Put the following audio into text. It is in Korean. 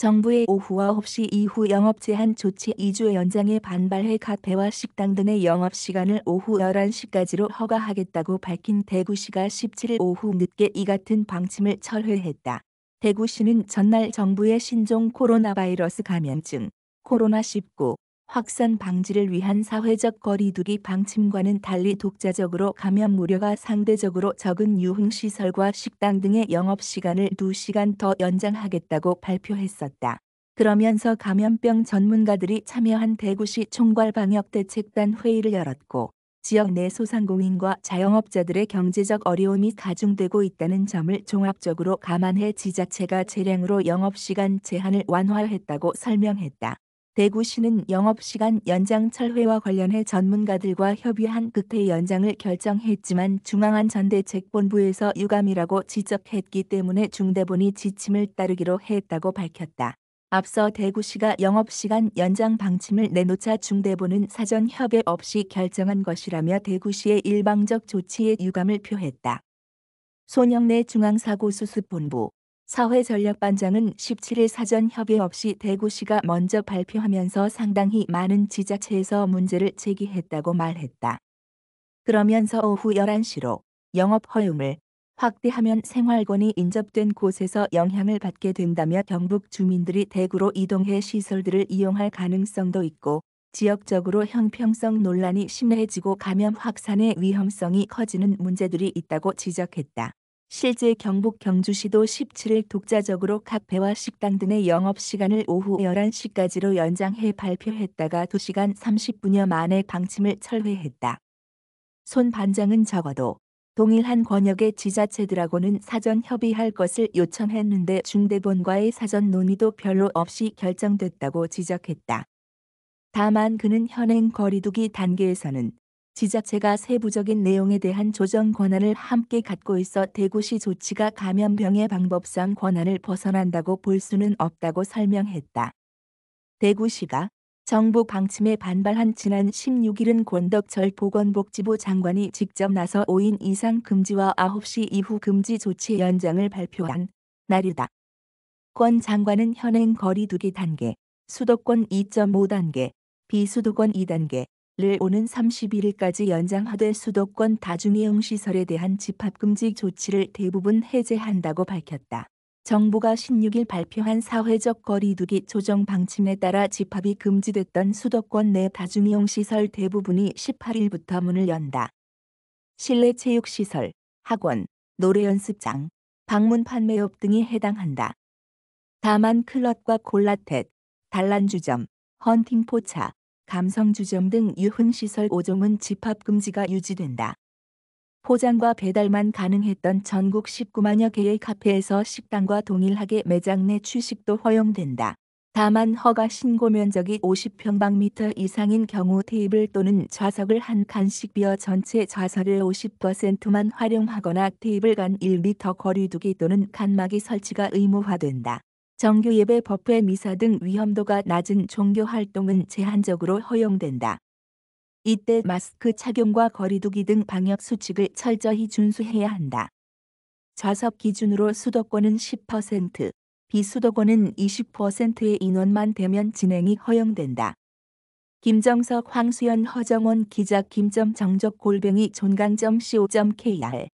정부의 오후 9시 이후 영업 제한 조치 2주 연장에 반발해 카페와 식당 등의 영업시간을 오후 11시까지로 허가하겠다고 밝힌 대구시가 17일 오후 늦게 이 같은 방침을 철회했다. 대구시는 전날 정부의 신종 코로나 바이러스 감염증 코로나19 확산 방지를 위한 사회적 거리 두기 방침과는 달리 독자적으로 감염 우려가 상대적으로 적은 유흥시설과 식당 등의 영업시간을 2시간 더 연장하겠다고 발표했었다. 그러면서 감염병 전문가들이 참여한 대구시 총괄방역대책단 회의를 열었고 지역 내 소상공인과 자영업자들의 경제적 어려움이 가중되고 있다는 점을 종합적으로 감안해 지자체가 재량으로 영업시간 제한을 완화했다고 설명했다. 대구시는 영업시간 연장 철회와 관련해 전문가들과 협의한 끝에 연장을 결정했지만 중앙안전대책본부에서 유감이라고 지적했기 때문에 중대본이 지침을 따르기로 했다고 밝혔다. 앞서 대구시가 영업시간 연장 방침을 내놓자 중대본은 사전 협의 없이 결정한 것이라며 대구시의 일방적 조치에 유감을 표했다. 손영래 중앙사고수습본부 사회전략반장은 17일 사전 협의 없이 대구시가 먼저 발표하면서 상당히 많은 지자체에서 문제를 제기했다고 말했다. 그러면서 오후 11시로 영업 허용을 확대하면 생활권이 인접된 곳에서 영향을 받게 된다며 경북 주민들이 대구로 이동해 시설들을 이용할 가능성도 있고 지역적으로 형평성 논란이 심해지고 감염 확산의 위험성이 커지는 문제들이 있다고 지적했다. 실제 경북 경주시도 17일 독자적으로 카페와 식당 등의 영업시간을 오후 11시까지로 연장해 발표했다가 2시간 30분여 만에 방침을 철회했다. 손 반장은 적어도 동일한 권역의 지자체들하고는 사전 협의할 것을 요청했는데 중대본과의 사전 논의도 별로 없이 결정됐다고 지적했다. 다만 그는 현행 거리두기 단계에서는 지자체가 세부적인 내용에 대한 조정 권한을 함께 갖고 있어 대구시 조치가 감염병의 방법상 권한을 벗어난다고 볼 수는 없다고 설명했다. 대구시가 정부 방침에 반발한 지난 16일은 권덕철 보건복지부 장관이 직접 나서 5인 이상 금지와 9시 이후 금지 조치 연장을 발표한 날이다. 권 장관은 현행 거리두기 단계, 수도권 2.5단계, 비수도권 2단계를 오는 31일까지 연장하되 수도권 다중이용시설에 대한 집합금지 조치를 대부분 해제한다고 밝혔다. 정부가 16일 발표한 사회적 거리두기 조정 방침에 따라 집합이 금지됐던 수도권 내 다중이용시설 대부분이 18일부터 문을 연다. 실내 체육시설, 학원, 노래연습장, 방문 판매업 등이 해당한다. 다만 클럽과 콜라텍, 단란주점, 헌팅포차, 감성주점 등 유흥시설 5종은 집합금지가 유지된다. 포장과 배달만 가능했던 전국 19만여 개의 카페에서 식당과 동일하게 매장 내 취식도 허용된다. 다만 허가 신고 면적이 50평방미터 이상인 경우 테이블 또는 좌석을 한 칸씩 비어 전체 좌석의 50%만 활용하거나 테이블 간 1미터 거리두기 또는 칸막이 설치가 의무화된다. 정규 예배, 법회, 미사 등 위험도가 낮은 종교 활동은 제한적으로 허용된다. 이때 마스크 착용과 거리두기 등 방역 수칙을 철저히 준수해야 한다. 좌석 기준으로 수도권은 10%, 비수도권은 20%의 인원만 되면 진행이 허용된다. 김정석, 황수연, 허정원 기자, 김점정적 골뱅이 존강.co.kr